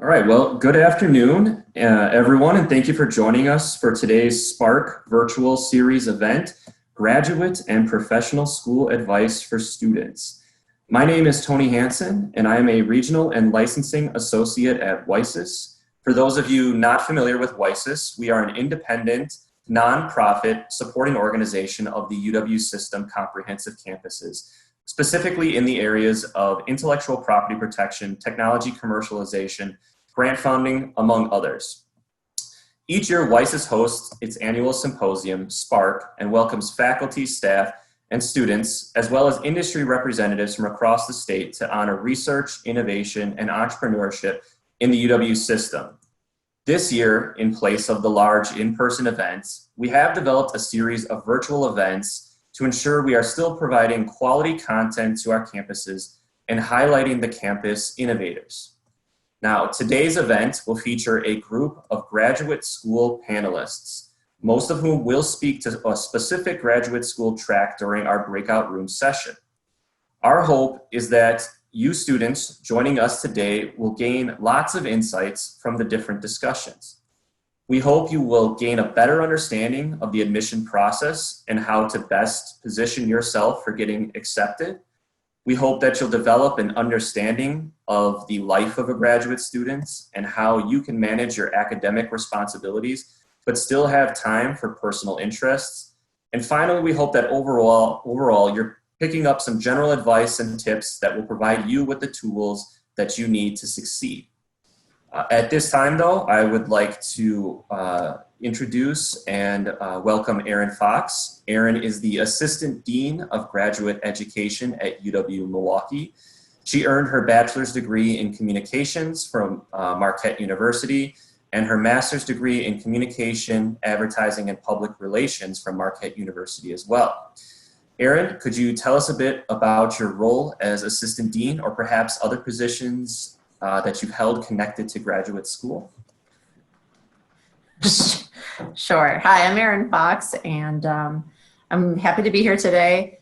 All right, well, good afternoon, everyone, and thank you for joining us for today's Spark virtual series event, Graduate and Professional School Advice for Students. My name is Tony Hansen, and I am a Regional and Licensing Associate at WiSys. For those of you not familiar with WiSys, we are an independent, nonprofit supporting organization of the UW System comprehensive campuses, specifically in the areas of intellectual property protection, technology commercialization, grant funding, among others. Each year, WiSys hosts its annual symposium, Spark, and welcomes faculty, staff, and students, as well as industry representatives from across the state to honor research, innovation, and entrepreneurship in the UW system. This year, in place of the large in-person events, we have developed a series of virtual events to ensure we are still providing quality content to our campuses and highlighting the campus innovators. Now, today's event will feature a group of graduate school panelists, most of whom will speak to a specific graduate school track during our breakout room session. Our hope is that you students joining us today will gain lots of insights from the different discussions. We hope you will gain a better understanding of the admission process and how to best position yourself for getting accepted. We hope that you'll develop an understanding of the life of a graduate student and how you can manage your academic responsibilities, but still have time for personal interests. And finally, we hope that overall you're picking up some general advice and tips that will provide you with the tools that you need to succeed. At this time, though, I would like to introduce and welcome Erin Fox. Erin is the Assistant Dean of Graduate Education at UW-Milwaukee. She earned her bachelor's degree in communications from Marquette University and her master's degree in communication, advertising, and public relations from Marquette University as well. Erin, could you tell us a bit about your role as Assistant Dean or perhaps other positions that you've held connected to graduate school? Sure. Hi, I'm Erin Fox, and I'm happy to be here today.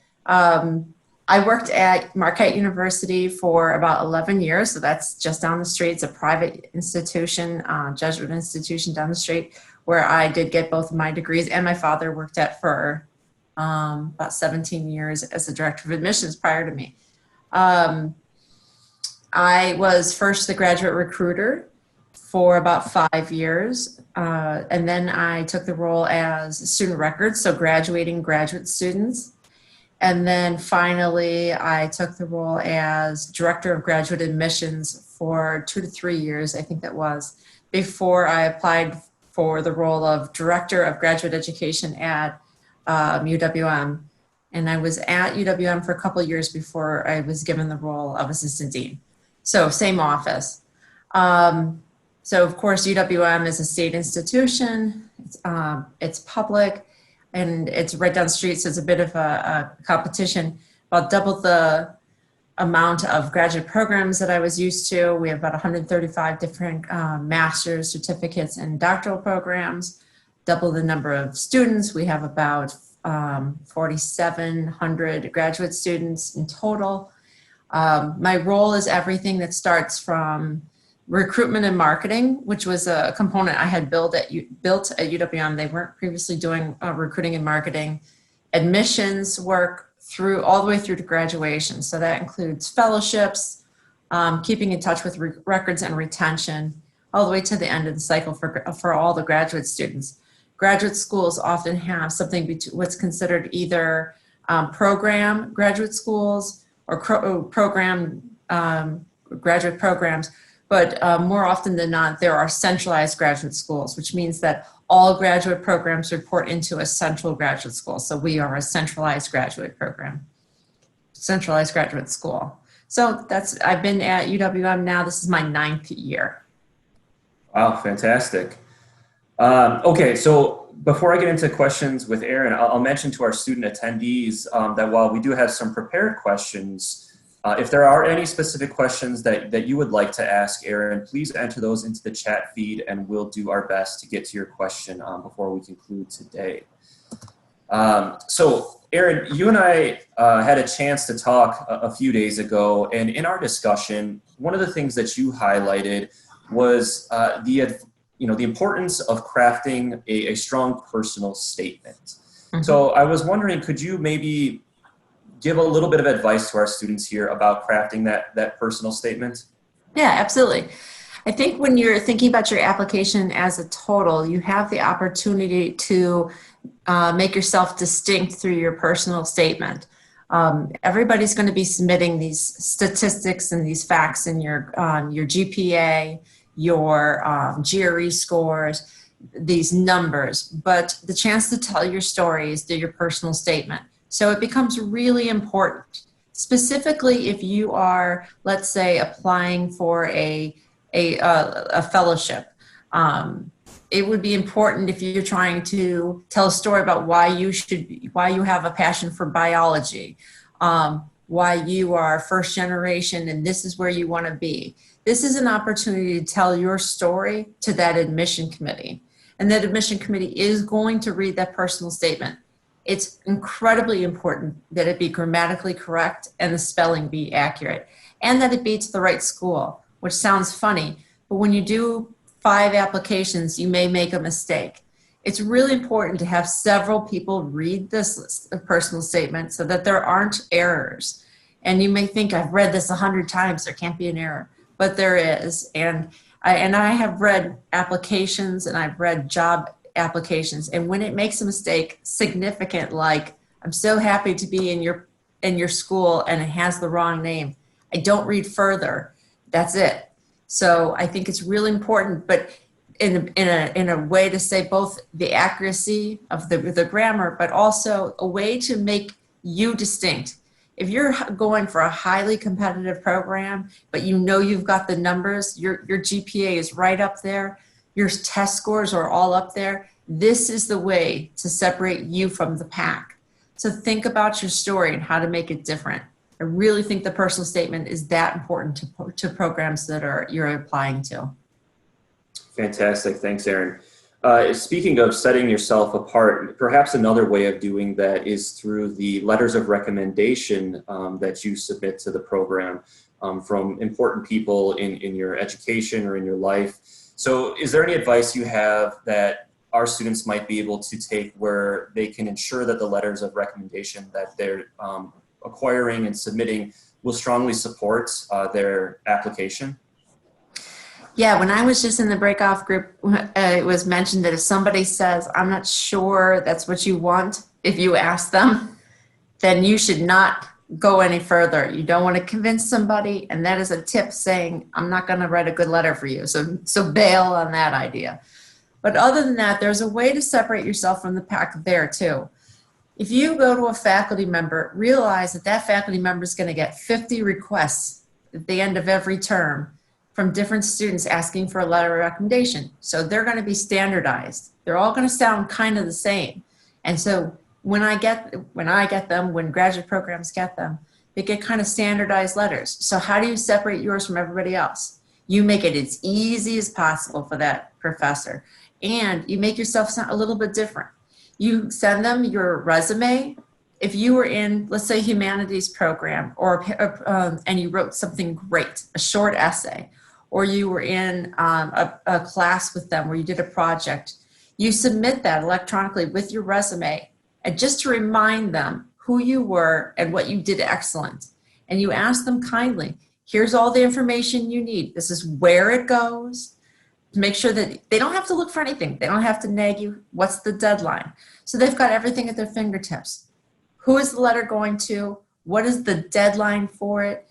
I worked at Marquette University for about 11 years, so that's just down the street. It's a private institution, Jesuit institution down the street, where I did get both of my degrees, and my father worked at for about 17 years as the director of admissions prior to me. I was first the graduate recruiter for about 5 years, and then I took the role as student records, so graduating graduate students. And then finally, I took the role as director of graduate admissions for 2 to 3 years, I think that was, before I applied for the role of director of graduate education at UWM. And I was at UWM for a couple of years before I was given the role of assistant dean. So same office. So of course, UWM is a state institution. It's public and it's right down the street. So it's a bit of a competition. About double the amount of graduate programs that I was used to. We have about 135 different master's certificates and doctoral programs. Double the number of students. We have about 4,700 graduate students in total. My role is everything that starts from recruitment and marketing, which was a component I had built at UWM. They weren't previously doing recruiting and marketing. Admissions work all the way through to graduation. So that includes fellowships, keeping in touch with records and retention, all the way to the end of the cycle for all the graduate students. Graduate schools often have something what's considered either program graduate schools or program graduate programs, but more often than not, there are centralized graduate schools, which means that all graduate programs report into a central graduate school. So we are a centralized graduate program, centralized graduate school. So I've been at UWM now, this is my 9th year. Wow, fantastic. Okay, so before I get into questions with Erin, I'll mention to our student attendees that while we do have some prepared questions, if there are any specific questions that you would like to ask Erin, please enter those into the chat feed and we'll do our best to get to your question before we conclude today. So Erin, you and I had a chance to talk a few days ago, and in our discussion, one of the things that you highlighted was the importance of crafting a strong personal statement. So I was wondering, could you maybe give a little bit of advice to our students here about crafting that personal statement? Yeah, absolutely. I think when you're thinking about your application as a total, you have the opportunity to make yourself distinct through your personal statement. Everybody's going to be submitting these statistics and these facts in your GPA, your GRE scores, these numbers, but the chance to tell your story is through your personal statement. So it becomes really important, specifically if you are, let's say, applying for a fellowship. It would be important if you're trying to tell a story about why you have a passion for biology, why you are first generation and this is where you want to be. This is an opportunity to tell your story to that admission committee. And that admission committee is going to read that personal statement. It's incredibly important that it be grammatically correct and the spelling be accurate and that it be to the right school, which sounds funny, but when you do 5 applications, you may make a mistake. It's really important to have several people read this personal statement so that there aren't errors. And you may think, I've read this 100 times, there can't be an error, but there is. And I have read applications and I've read job applications, and when it makes a mistake significant, like I'm so happy to be in your school and it has the wrong name, I don't read further. That's it. So I think it's really important, but in a way to say both the accuracy of the grammar, but also a way to make you distinct. If you're going for a highly competitive program, but you know you've got the numbers, your GPA is right up there, your test scores are all up there, this is the way to separate you from the pack. So think about your story and how to make it different. I really think the personal statement is that important to programs that you're applying to. Fantastic. Thanks, Erin. Speaking of setting yourself apart, perhaps another way of doing that is through the letters of recommendation that you submit to the program from important people in your education or in your life. So is there any advice you have that our students might be able to take where they can ensure that the letters of recommendation that they're acquiring and submitting will strongly support their application? Yeah, when I was just in the break-off group, it was mentioned that if somebody says, I'm not sure that's what you want, if you ask them, then you should not go any further. You don't want to convince somebody, and that is a tip saying, I'm not going to write a good letter for you. So bail on that idea. But other than that, there's a way to separate yourself from the pack there too. If you go to a faculty member, realize that faculty member is going to get 50 requests at the end of every term from different students asking for a letter of recommendation. So they're going to be standardized. They're all going to sound kind of the same. And so when I get them, when graduate programs get them, they get kind of standardized letters. So how do you separate yours from everybody else? You make it as easy as possible for that professor. And you make yourself sound a little bit different. You send them your resume. If you were in, let's say, humanities program, and you wrote something great, a short essay, or you were in a class with them where you did a project, you submit that electronically with your resume, and just to remind them who you were and what you did excellent. And you ask them kindly, here's all the information you need. This is where it goes. Make sure that they don't have to look for anything. They don't have to nag you. What's the deadline? So they've got everything at their fingertips. Who is the letter going to? What is the deadline for it?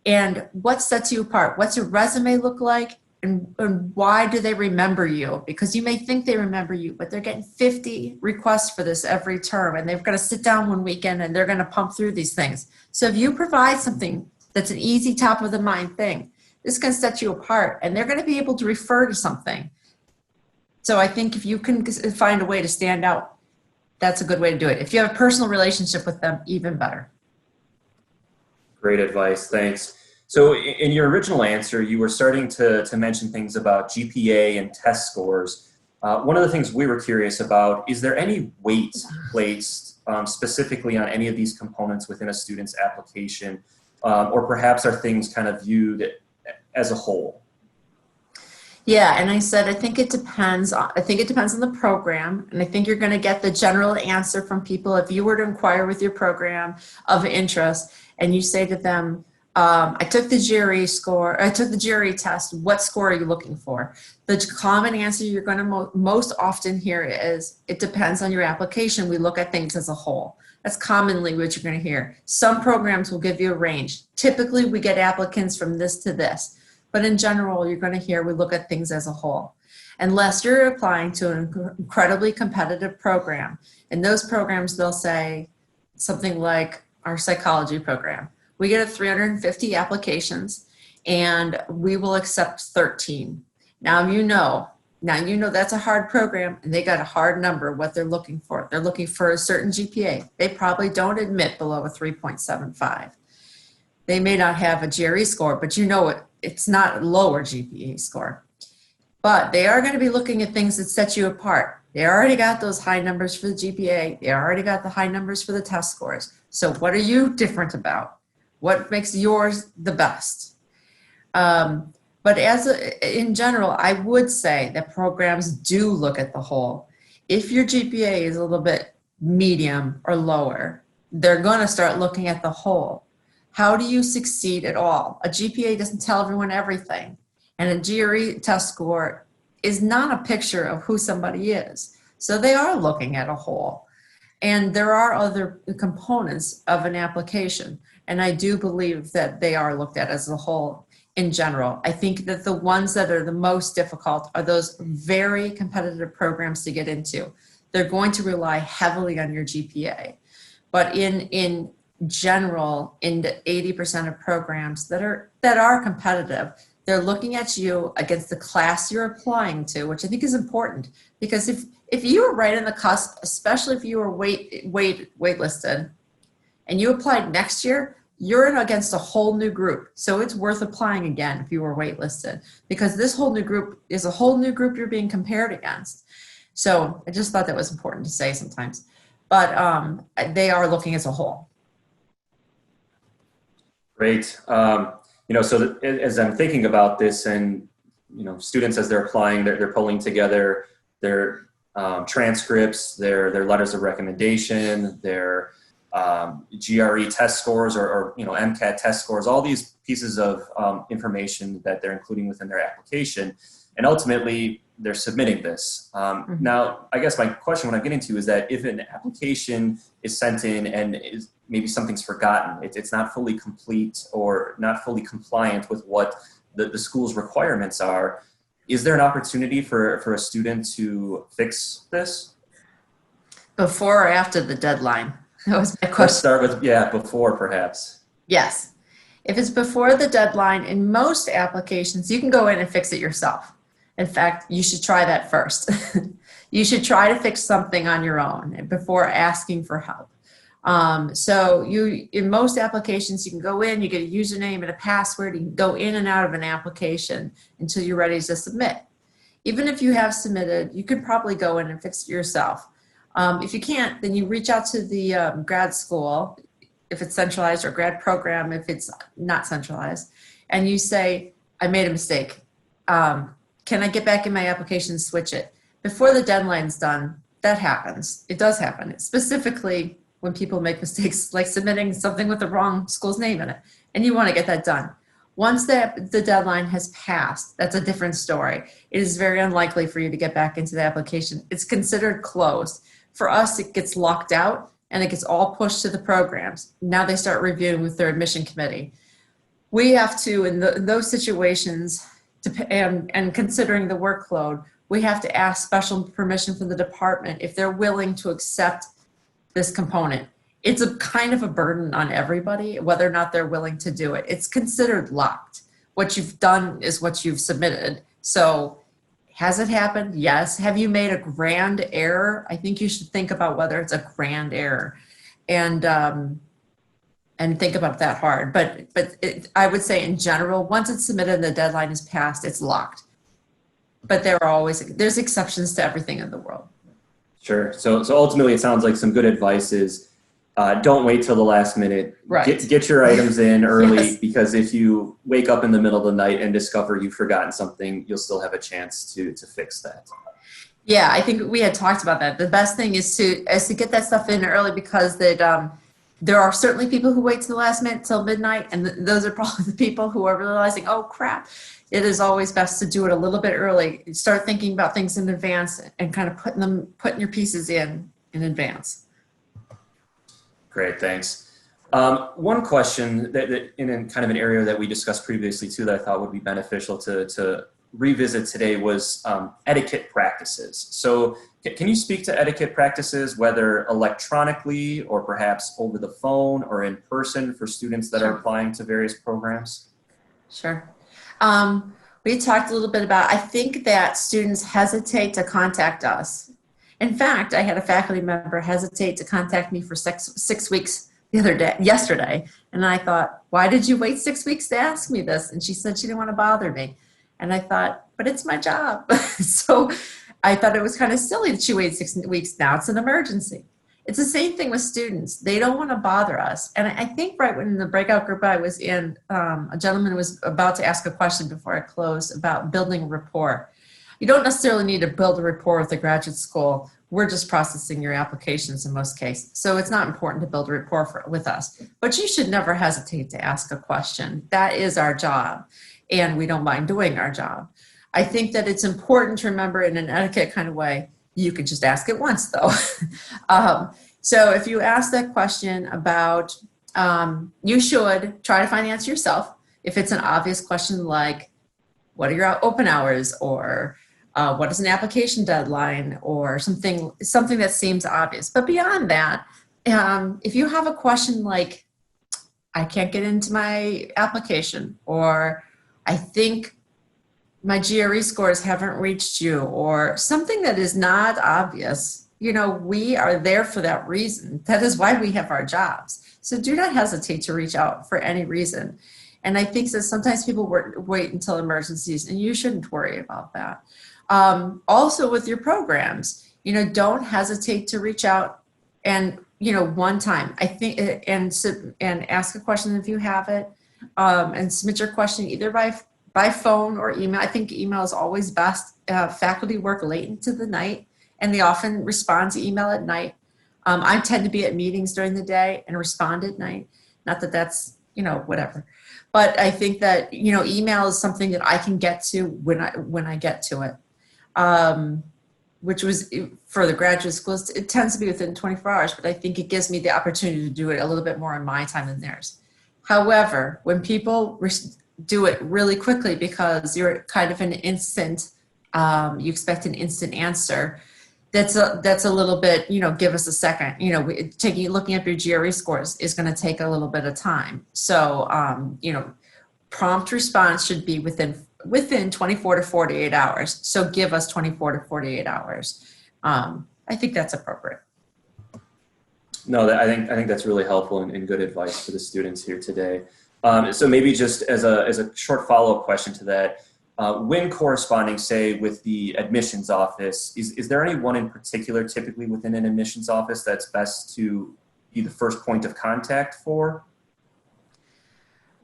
And what sets you apart? What's your resume look like? And why do they remember you? Because you may think they remember you, but they're getting 50 requests for this every term, and they've got to sit down one weekend and they're going to pump through these things. So if you provide something that's an easy top of the mind thing, this can set you apart, and they're going to be able to refer to something. So I think if you can find a way to stand out, that's a good way to do it. If you have a personal relationship with them, even better. Great advice, thanks. So in your original answer, you were starting to mention things about GPA and test scores. One of the things we were curious about, is there any weight placed specifically on any of these components within a student's application, or perhaps are things kind of viewed as a whole? Yeah, and I said I think it depends on the program, and I think you're going to get the general answer from people if you were to inquire with your program of interest, and you say to them, "I took the GRE score. I took the GRE test. What score are you looking for?" The common answer you're going to most often hear is, "It depends on your application. We look at things as a whole." That's commonly what you're going to hear. Some programs will give you a range. Typically, we get applicants from this to this. But in general, you're going to hear we look at things as a whole. Unless you're applying to an incredibly competitive program. In those programs, they'll say something like our psychology program. We get 350 applications and we will accept 13. Now you know that's a hard program and they got a hard number what they're looking for. They're looking for a certain GPA. They probably don't admit below a 3.75. They may not have a GRE score, but it's not a lower GPA score. But they are going to be looking at things that set you apart. They already got those high numbers for the GPA. They already got the high numbers for the test scores. So what are you different about? What makes yours the best? But in general, I would say that programs do look at the whole. If your GPA is a little bit medium or lower, they're going to start looking at the whole. How do you succeed at all? A GPA doesn't tell everyone everything. And a GRE test score is not a picture of who somebody is. So they are looking at a whole. And there are other components of an application. And I do believe that they are looked at as a whole in general. I think that the ones that are the most difficult are those very competitive programs to get into. They're going to rely heavily on your GPA. But in general, in the 80% of programs that are competitive, they're looking at you against the class you're applying to, which I think is important, because if you were right in the cusp, especially if you were waitlisted and you applied next year, you're in against a whole new group. So it's worth applying again if you were waitlisted, because this whole new group is a whole new group you're being compared against. So I just thought that was important to say sometimes, but they are looking as a whole. Great. So as I'm thinking about this, and students as they're applying, they're pulling together their transcripts, their letters of recommendation, their GRE test scores, or MCAT test scores, all these pieces of information that they're including within their application, and ultimately they're submitting this. Now, I guess my question, what I'm getting to, is that if an application is sent in and maybe something's forgotten, it's not fully complete or not fully compliant with what the school's requirements are, is there an opportunity for a student to fix this? Before or after the deadline? That was my question. Let's start with, before perhaps. Yes. If it's before the deadline, in most applications, you can go in and fix it yourself. In fact, you should try that first. You should try to fix something on your own before asking for help. So in most applications, you can go in, you get a username and a password, you can go in and out of an application until you're ready to submit. Even if you have submitted, you could probably go in and fix it yourself. If you can't, then you reach out to the grad school, if it's centralized, or grad program if it's not centralized, and you say, I made a mistake. Can I get back in my application and switch it? Before the deadline's done, that happens. It does happen. Specifically when people make mistakes, like submitting something with the wrong school's name in it, and you want to get that done. Once the deadline has passed, that's a different story. It is very unlikely for you to get back into the application. It's considered closed. For us, it gets locked out and it gets all pushed to the programs. Now they start reviewing with their admission committee. We have to, in those situations, and considering the workload, we have to ask special permission from the department if they're willing to accept this component. It's a kind of a burden on everybody, whether or not they're willing to do it. It's considered locked. What you've done is what you've submitted. So has it happened? Yes. Have you made a grand error? I think you should think about whether it's a grand error and think about that hard. But I would say in general, once it's submitted and the deadline is passed, it's locked. But there's exceptions to everything in the world. Sure. So ultimately, it sounds like some good advice is Don't wait till the last minute. Right. Get your items in early Yes. because if you wake up in the middle of the night and discover you've forgotten something, you'll still have a chance to fix that. Yeah, I think we had talked about that. The best thing is to get that stuff in early because there are certainly people who wait to the last minute till midnight, and those are probably the people who are realizing, oh crap, it is always best to do it a little bit early. Start thinking about things in advance and kind of putting your pieces in advance. Great, thanks. One question that in kind of an area that we discussed previously too that I thought would be beneficial to revisit today was etiquette practices. So can you speak to etiquette practices, whether electronically or perhaps over the phone or in person for students that are applying to various programs? Sure. We talked a little bit about, I think that students hesitate to contact us. In fact, I had a faculty member hesitate to contact me for 6 weeks yesterday. And I thought, why did you wait 6 weeks to ask me this? And she said she didn't want to bother me. And I thought, but it's my job. So I thought it was kind of silly that she waited 6 weeks. Now it's an emergency. It's the same thing with students. They don't want to bother us. And I think right when the breakout group I was in, a gentleman was about to ask a question before I closed about building rapport. You don't necessarily need to build a rapport with the graduate school. We're just processing your applications in most cases. So it's not important to build a rapport with us. But you should never hesitate to ask a question. That is our job. And we don't mind doing our job. I think that it's important to remember in an etiquette kind of way, you could just ask it once though. So if you ask that question about, you should try to find the answer yourself. If it's an obvious question like, what are your open hours? Or what is an application deadline? Or something that seems obvious. But beyond that, if you have a question like, I can't get into my application, or I think my GRE scores haven't reached you, or something that is not obvious, we are there for that reason. That is why we have our jobs. So do not hesitate to reach out for any reason. And I think that sometimes people wait until emergencies, and you shouldn't worry about that. Also with your programs, don't hesitate to reach out and, one time, I think, and ask a question if you have it. And submit your question either by phone or email. I think email is always best. Faculty work late into the night, and they often respond to email at night. I tend to be at meetings during the day and respond at night. Not that that's, whatever. But I think that, email is something that I can get to when I get to it. Which was for the graduate schools, it tends to be within 24 hours, but I think it gives me the opportunity to do it a little bit more in my time than theirs. However, when people do it really quickly because you're kind of an instant, you expect an instant answer, that's a little bit, give us a second. Looking up your GRE scores is going to take a little bit of time. So, prompt response should be within 24 to 48 hours. So give us 24 to 48 hours. I think that's appropriate. No, I think that's really helpful and good advice for the students here today. So maybe just as a short follow-up question to that, when corresponding, say, with the admissions office, is there anyone in particular typically within an admissions office that's best to be the first point of contact for?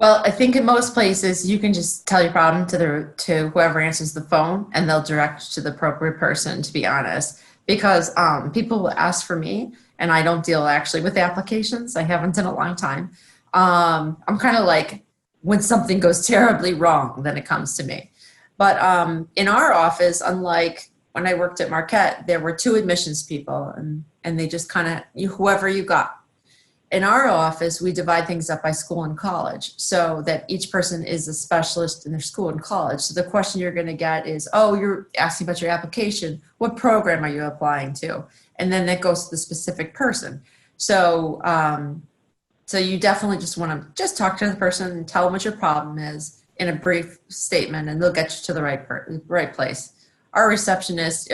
Well, I think in most places you can just tell your problem to whoever answers the phone, and they'll direct to the appropriate person, to be honest. Because people will ask for me, and I don't deal actually with applications. I haven't in a long time. I'm kind of like, when something goes terribly wrong, then it comes to me. But in our office, unlike when I worked at Marquette, there were 2 admissions people, and they just kind of, whoever you got. In our office, we divide things up by school and college so that each person is a specialist in their school and college. So the question you're going to get is, oh, you're asking about your application. What program are you applying to? And then that goes to the specific person. So, so you definitely just want to just talk to the person and tell them what your problem is in a brief statement, and they'll get you to the right place. Our receptionist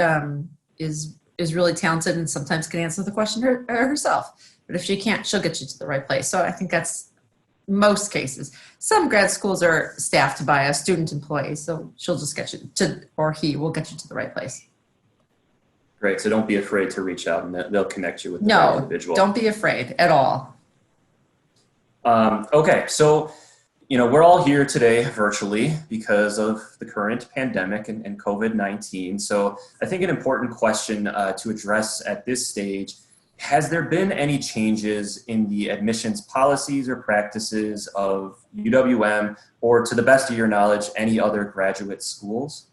is really talented and sometimes can answer the question herself. But if she can't, she'll get you to the right place. So I think that's most cases. Some grad schools are staffed by a student employee, so she'll just get you to, or he will get you to the right place. Great. So don't be afraid to reach out, and they'll connect you with the right No, individual. don't be afraid at all. Okay, so we're all here today virtually because of the current pandemic and COVID-19. So I think an important question to address at this stage: has there been any changes in the admissions policies or practices of UWM, or to the best of your knowledge, any other graduate schools?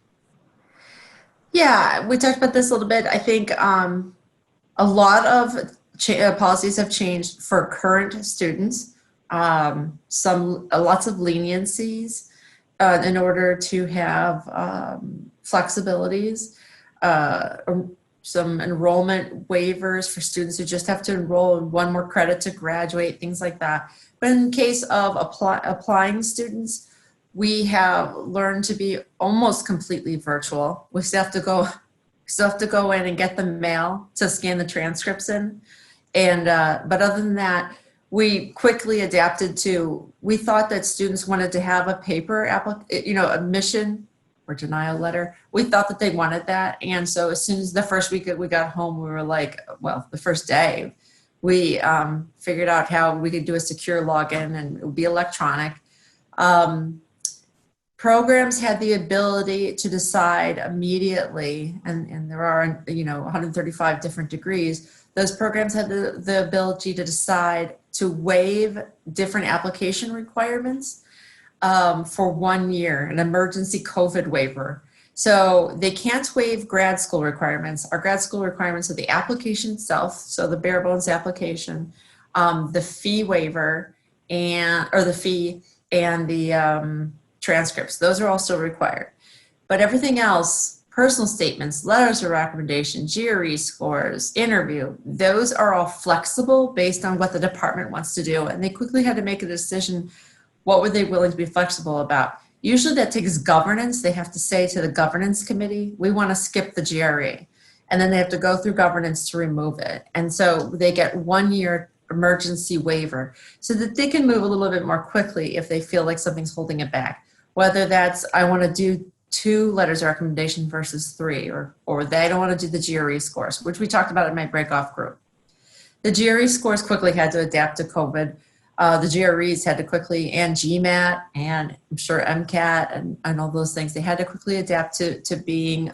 Yeah, we talked about this a little bit. I think a lot of policies have changed for current students. Lots of leniencies in order to have flexibilities. Some enrollment waivers for students who just have to enroll in one more credit to graduate, things like that. But in case of applying students, we have learned to be almost completely virtual. We still have to go in and get the mail to scan the transcripts in. And but other than that, we quickly adapted to, we thought that students wanted to have a paper admission or denial letter. We thought that they wanted that. And so as soon as the first week that we got home, we were like, well, the first day, we figured out how we could do a secure login, and it would be electronic. Programs had the ability to decide immediately, and there are 135 different degrees. Those programs had the ability to decide to waive different application requirements for 1 year, an emergency COVID waiver. So they can't waive grad school requirements. Our grad school requirements are the application itself, so the bare bones application, the fee waiver, the fee and the transcripts. Those are also required. But everything else, personal statements, letters of recommendation, GRE scores, interview, those are all flexible based on what the department wants to do. And they quickly had to make a decision, what were they willing to be flexible about? Usually that takes governance. They have to say to the governance committee, we want to skip the GRE. And then they have to go through governance to remove it. And so they get 1 year emergency waiver so that they can move a little bit more quickly if they feel like something's holding it back. Whether that's, I want to do 2 letters of recommendation versus 3, or they don't want to do the GRE scores, which we talked about in my breakoff group. The GRE scores quickly had to adapt to COVID. The GREs had to quickly, and GMAT, and I'm sure MCAT, and all those things, they had to quickly adapt to being,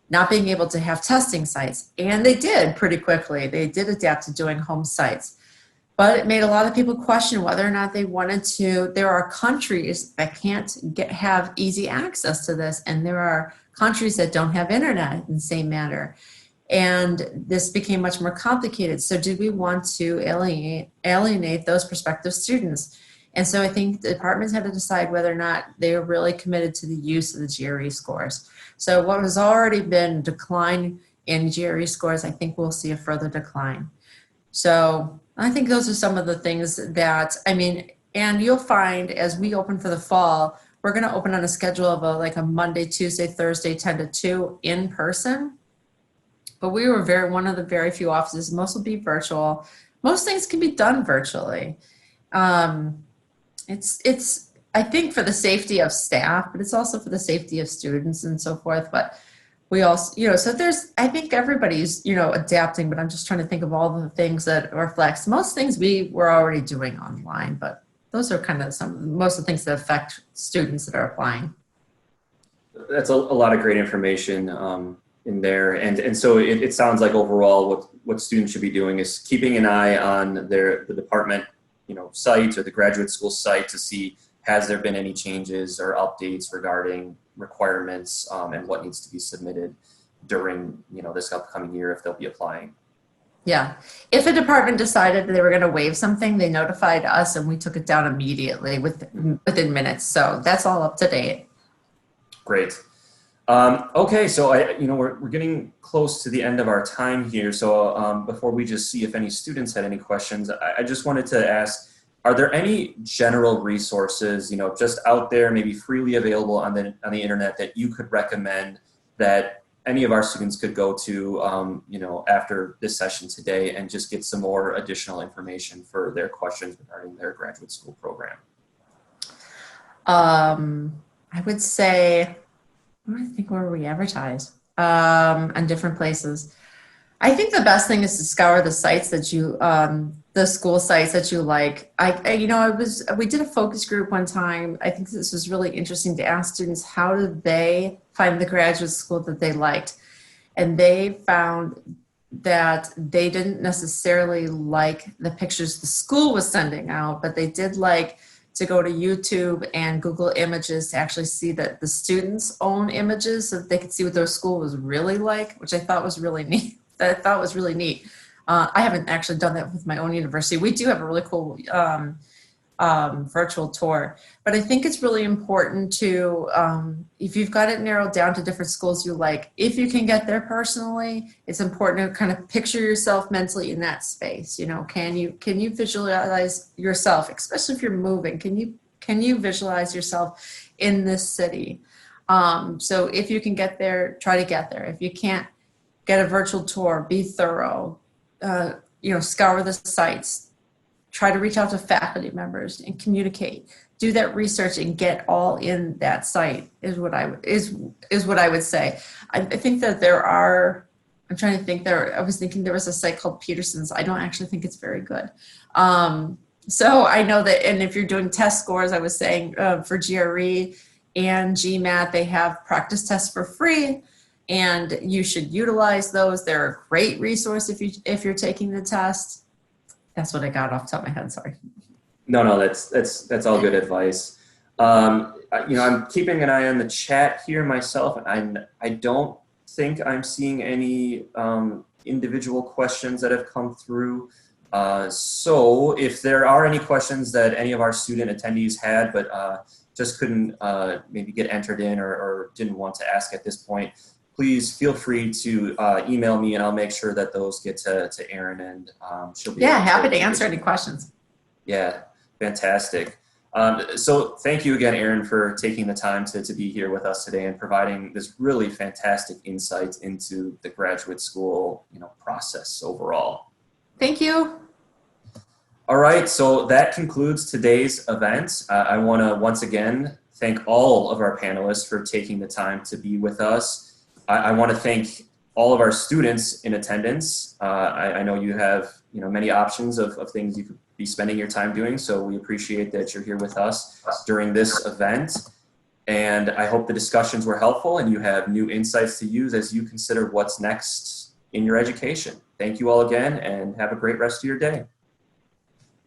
not being able to have testing sites. And they did pretty quickly. They did adapt to doing home sites. But it made a lot of people question whether or not they wanted to. There are countries that can't have easy access to this, and there are countries that don't have internet in the same manner. And this became much more complicated. So did we want to alienate those prospective students? And so I think the departments had to decide whether or not they were really committed to the use of the GRE scores. So what has already been decline in GRE scores, I think we'll see a further decline. So I think those are some of the things that, and you'll find as we open for the fall, we're going to open on a schedule of a Monday, Tuesday, Thursday, 10 to 2 in person. But we were one of the very few offices. Most will be virtual. Most things can be done virtually. It's I think for the safety of staff, but it's also for the safety of students and so forth. But we also, so I think everybody's, adapting, but I'm just trying to think of all the things that are flex. Most things we were already doing online, but those are kind of most of the things that affect students that are applying. That's a lot of great information in there. And so it sounds like overall what students should be doing is keeping an eye on the department, site or the graduate school site to see, has there been any changes or updates regarding requirements and what needs to be submitted during this upcoming year if they'll be applying. Yeah, if a department decided they were going to waive something, they notified us and we took it down immediately within minutes. So that's all up to date. Great. Okay, so we're getting close to the end of our time here. So before we just see if any students had any questions, I just wanted to ask, are there any general resources, just out there, maybe freely available on the internet that you could recommend that any of our students could go to, after this session today and just get some more additional information for their questions regarding their graduate school program? I would say, I think where we advertise. and different places. I think the best thing is to scour the sites that you, the school sites that you like. We did a focus group one time. I think this was really interesting to ask students, how did they find the graduate school that they liked? And they found that they didn't necessarily like the pictures the school was sending out, but they did like to go to YouTube and Google Images to actually see that the students' own images so that they could see what their school was really like, which I thought was really neat. I haven't actually done that with my own university. We do have a really cool virtual tour, but I think it's really important to, if you've got it narrowed down to different schools you like, if you can get there personally, it's important to kind of picture yourself mentally in that space. You know, can you visualize yourself, especially if you're moving? Can you visualize yourself in this city? So if you can get there, try to get there. If you can't, get a virtual tour, be thorough, scour the sites, try to reach out to faculty members and communicate, do that research and get all in that site is what I would say. I think that I was thinking there was a site called Peterson's. I don't actually think it's very good. So I know that, and if you're doing test scores, I was saying for GRE and GMAT, they have practice tests for free. And you should utilize those. They're a great resource if you're taking the test. That's what I got off the top of my head. Sorry. No, that's all good advice. I'm keeping an eye on the chat here myself, and I don't think I'm seeing any individual questions that have come through. So if there are any questions that any of our student attendees had, but just couldn't maybe get entered in or didn't want to ask at this point, please feel free to email me and I'll make sure that those get to Erin and she'll be happy to answer any questions. Yeah, fantastic. So thank you again, Erin, for taking the time to be here with us today and providing this really fantastic insight into the graduate school process overall. Thank you. All right, so that concludes today's event. I want to once again thank all of our panelists for taking the time to be with us. I want to thank all of our students in attendance. I know you have many options of things you could be spending your time doing, so we appreciate that you're here with us during this event. And I hope the discussions were helpful and you have new insights to use as you consider what's next in your education. Thank you all again and have a great rest of your day.